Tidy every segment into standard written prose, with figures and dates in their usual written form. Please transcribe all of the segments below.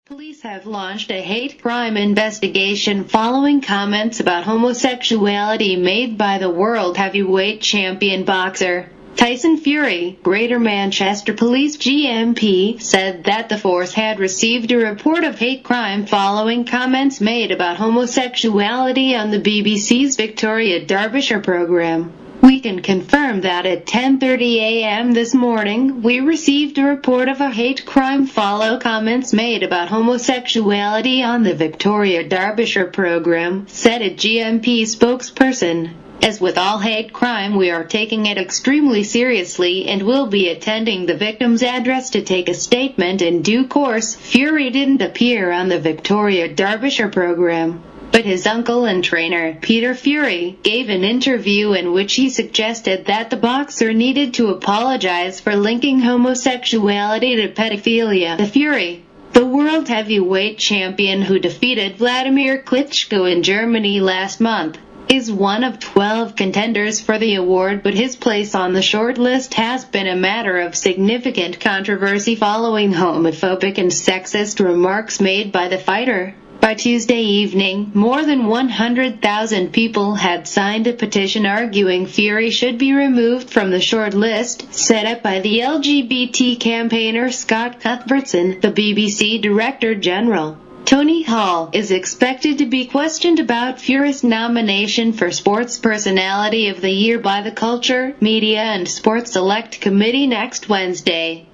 Police have launched a hate crime investigation following comments about homosexuality made by the world heavyweight champion boxer Tyson Fury. Greater Manchester Police GMP said that the force had received a report of hate crime following comments made about homosexuality on the BBC's Victoria Derbyshire programme. We can confirm that at 10:30 a.m. this morning, we received a report of a hate crime following comments made about homosexuality on the Victoria Derbyshire programme, said a GMP spokesperson. As with all hate crime, we are taking it extremely seriously and will be attending the victim's address to take a statement in due course. Fury didn't appear on the Victoria Derbyshire programme, but his uncle and trainer, Peter Fury, gave an interview in which he suggested that the boxer needed to apologize for linking homosexuality to pedophilia. The Fury, the world heavyweight champion who defeated Vladimir Klitschko in Germany last month, is one of 12 contenders for the award, but his place on the short list has been a matter of significant controversy following homophobic and sexist remarks made by the fighter. By Tuesday evening, more than 100,000 people had signed a petition arguing Fury should be removed from the short list, set up by the LGBT campaigner Scott Cuthbertson. The BBC Director General, Tony Hall, is expected to be questioned about Fury's nomination for Sports Personality of the Year by the Culture, Media and Sports Select Committee next Wednesday.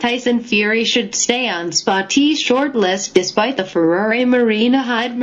Tyson Fury should stay on Spotty's shortlist despite the Ferrari Marina Hyde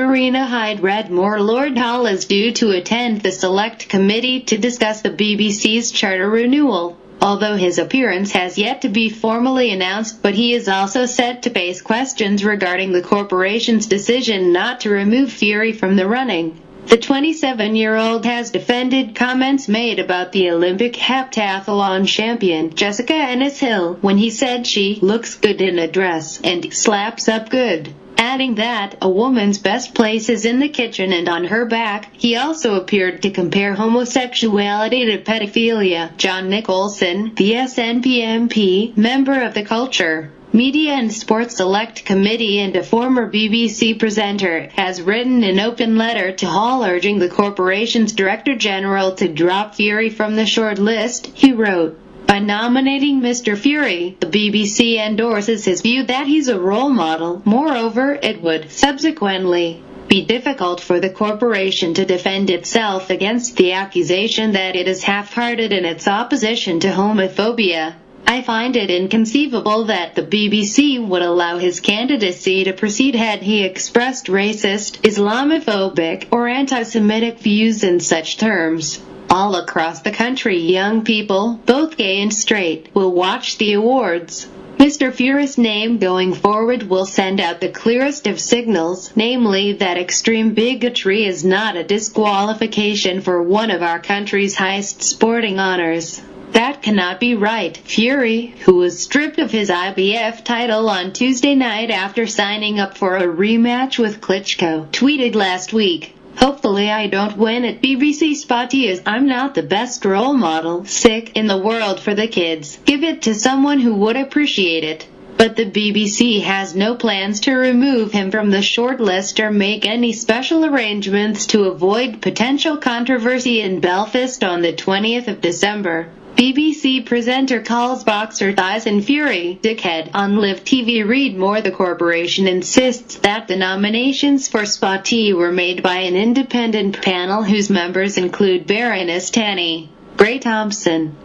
Redmore. Lord Hall is due to attend the Select Committee to discuss the BBC's charter renewal, although his appearance has yet to be formally announced, but he is also set to face questions regarding the corporation's decision not to remove Fury from the running. The 27-year-old has defended comments made about the Olympic heptathlon champion Jessica Ennis-Hill when he said she looks good in a dress and slaps up good, adding that a woman's best place is in the kitchen and on her back. He also appeared to compare homosexuality to pedophilia. John Nicholson, the SNP MP, member of the Culture, Media and Sports Select Committee and a former BBC presenter, has written an open letter to Hall urging the corporation's Director General to drop Fury from the short list. He wrote, "By nominating Mr. Fury, the BBC endorses his view that he's a role model. Moreover, it would subsequently be difficult for the corporation to defend itself against the accusation that it is half-hearted in its opposition to homophobia. I find it inconceivable that the BBC would allow his candidacy to proceed had he expressed racist, Islamophobic, or anti-Semitic views in such terms." All across the country, young people, both gay and straight, will watch the awards. Mr. Fury's name going forward will send out the clearest of signals, namely that extreme bigotry is not a disqualification for one of our country's highest sporting honors. That cannot be right. Fury, who was stripped of his IBF title on Tuesday night after signing up for a rematch with Klitschko, tweeted last week, "Hopefully I don't win at BBC Spotty as I'm not the best role model, in the world for the kids. Give it to someone who would appreciate it." But the BBC has no plans to remove him from the shortlist or make any special arrangements to avoid potential controversy in Belfast on the 20th of December. BBC presenter calls boxer Tyson Fury "dickhead" on Live TV. Read more. The corporation insists that the nominations for Spotty were made by an independent panel whose members include Baroness Tanny Gray Thompson,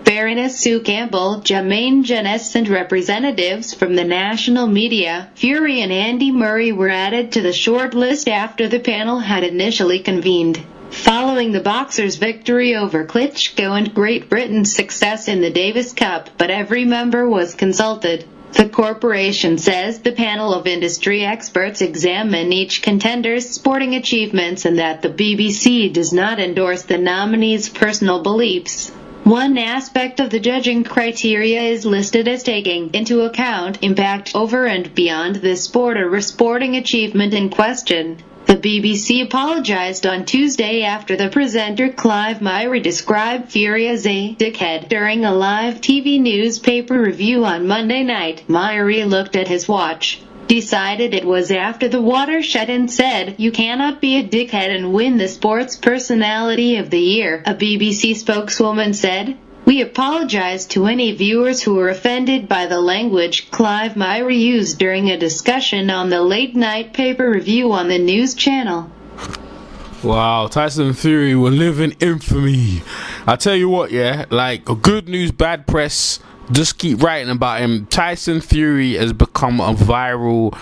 Baroness Sue Campbell, Jermaine Jeunesse, and representatives from the national media. Fury and Andy Murray were added to the short list after the panel had initially convened following the boxer's victory over Klitschko and Great Britain's success in the Davis Cup, but every member was consulted. The corporation says the panel of industry experts examine each contender's sporting achievements and that the BBC does not endorse the nominee's personal beliefs. One aspect of the judging criteria is listed as taking into account impact over and beyond the sport or sporting achievement in question. The BBC apologized on Tuesday after the presenter Clive Myrie described Fury as a dickhead during a live TV newspaper review on Monday night. Myrie looked at his watch. decided it was after the watershed and said, "You cannot be a dickhead and win the Sports Personality of the Year," a BBC spokeswoman said. "We apologize to any viewers who were offended by the language Clive Myrie used during a discussion on the late-night pay-per-view on the news channel." Wow, Tyson Fury will live in infamy. I tell you what, yeah, like, good news, bad press, just keep writing about him. Tyson Fury has become a viral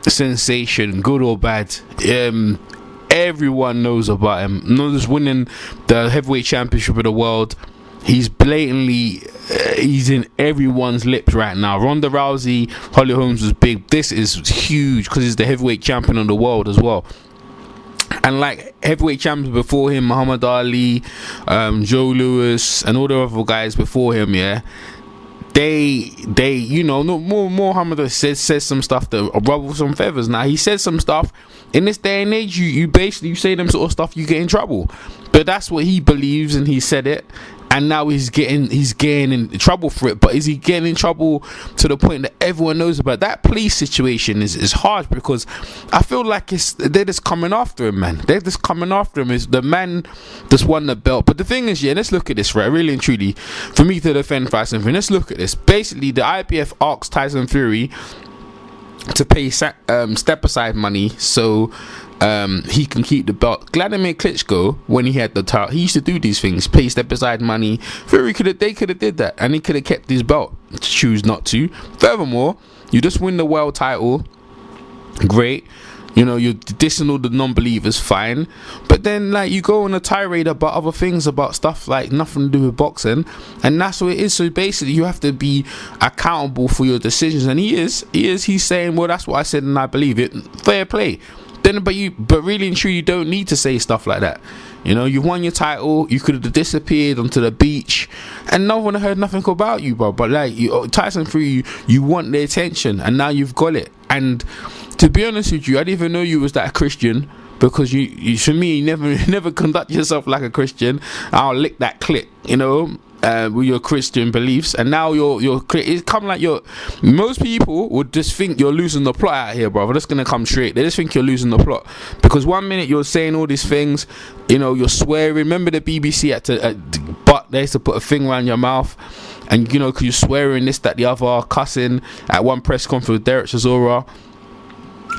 sensation, good or bad. Everyone knows about him. Not just winning the heavyweight championship of the world. He's blatantly, he's in everyone's lips right now. Ronda Rousey, Holly Holmes was big. This is huge because he's the heavyweight champion of the world as well. And like heavyweight champions before him, Muhammad Ali, Joe Louis, and all the other guys before him, yeah, they you know, more Muhammad says some stuff that ruffle some feathers. Now he says some stuff in this day and age, you basically say them sort of stuff, you get in trouble. But that's what he believes, and he said it. And now he's getting in trouble for it. But is he getting in trouble to the point that everyone knows about? That police situation is hard, because I feel like they're just coming after him, man. They're just coming after him. Is the man that's won the belt. But the thing is, yeah, let's look at this, right? Really and truly, for me to defend Tyson Fury, let's look at this. Basically, the IBF asked Tyson Fury to pay step aside money so he can keep the belt. Vladimir Klitschko, when he had the title, he used to do these things, pay step aside money. Fury they could have did that, and he could have kept his belt. Choose not to. Furthermore, you just win the world title, great. You know, you're dissing all the non-believers, fine. But then, like, you go on a tirade about other things, about stuff like nothing to do with boxing, and that's what it is. So basically, you have to be accountable for your decisions, and he's saying, well, that's what I said and I believe it. Fair play. Then, but really and truly, you don't need to say stuff like that. You know, you won your title. You could have disappeared onto the beach, and no one heard nothing about you, bro. But like, Tyson Fury, you want their attention, and now you've got it. And to be honest with you, I didn't even know you was that Christian, because you to me, you never conduct yourself like a Christian. I'll lick that clip, you know. With your Christian beliefs, and now it's come like most people would just think you're losing the plot out here, bro. We're just gonna come straight. They just think you're losing the plot, because 1 minute you're saying all these things, you know, you're swearing. Remember the BBC had to but they used to put a thing around your mouth, and you know, because you're swearing this, that, the other, cussing at one press conference with Derek Chisora.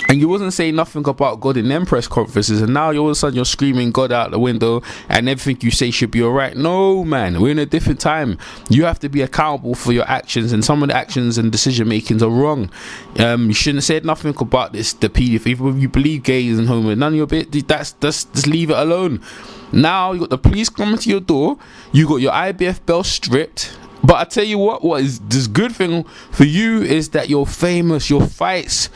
And you wasn't saying nothing about God in them press conferences, and now all of a sudden you're screaming God out the window, and everything you say should be alright. No, man, we're in a different time. You have to be accountable for your actions, and some of the actions and decision makings are wrong. You shouldn't have said nothing about this, the paedophile. Even if you believe gays and homo, none of your bit. That's just leave it alone. Now you got the police coming to your door. You got your IBF belt stripped. But I tell you what is this good thing for you is that you're famous. Your fights,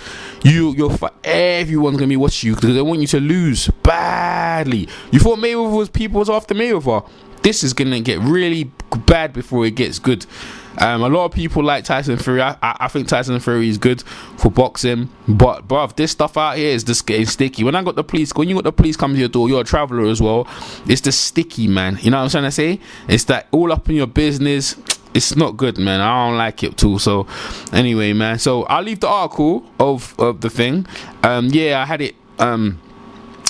everyone's gonna be watching you, because they want you to lose badly. You thought Mayweather was after Mayweather. This is gonna get really bad before it gets good. A lot of people like Tyson Fury. I think Tyson Fury is good for boxing, but bruv, this stuff out here is just getting sticky. When you got the police come to your door, you're a traveler as well. It's just sticky, man. You know what I'm trying to say? It's that all up in your business. It's not good, man. I don't like it too. So anyway, man, so I'll leave the article of the thing. Yeah, I had it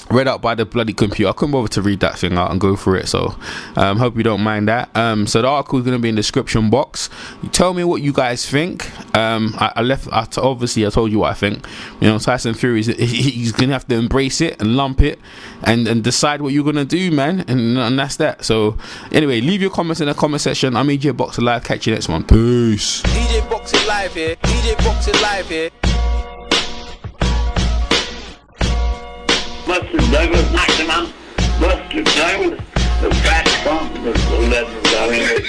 read out by the bloody computer. I couldn't bother to read that thing out and go through it, so hope you don't mind that. So the article is going to be in the description box. You tell me what you guys think. Obviously I told you what I think. You know, Tyson Fury, he's going to have to embrace it and lump it and decide what you're going to do, man, and that's that. So anyway, leave your comments in the comment section. I'm EJ Boxer Live. Catch you next one. Peace. EJ Boxer Live here. EJ Boxer Live here. Buster Douglas knocked him out. Buster Douglas, the fat bump, the legend.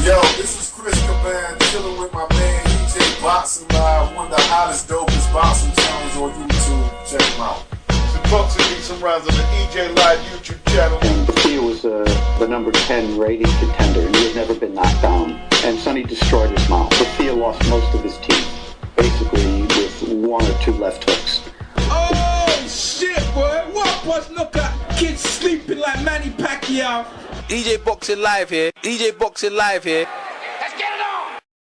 Yo, this is Chris Caban, chilling with my man EJ Boxing Live, one of the hottest, dopest boxing channels on YouTube. Check him out. The boxing beat some rounds on the EJ Live YouTube channel. He was the number 10 rated contender, and he had never been knocked down. And Sonny destroyed his mouth. Thea lost most of his teeth, basically with 1 or 2 left hooks. Oh shit, boy! What was look at kids sleeping like Manny Pacquiao? EJ Boxing Live here. EJ Boxing Live here.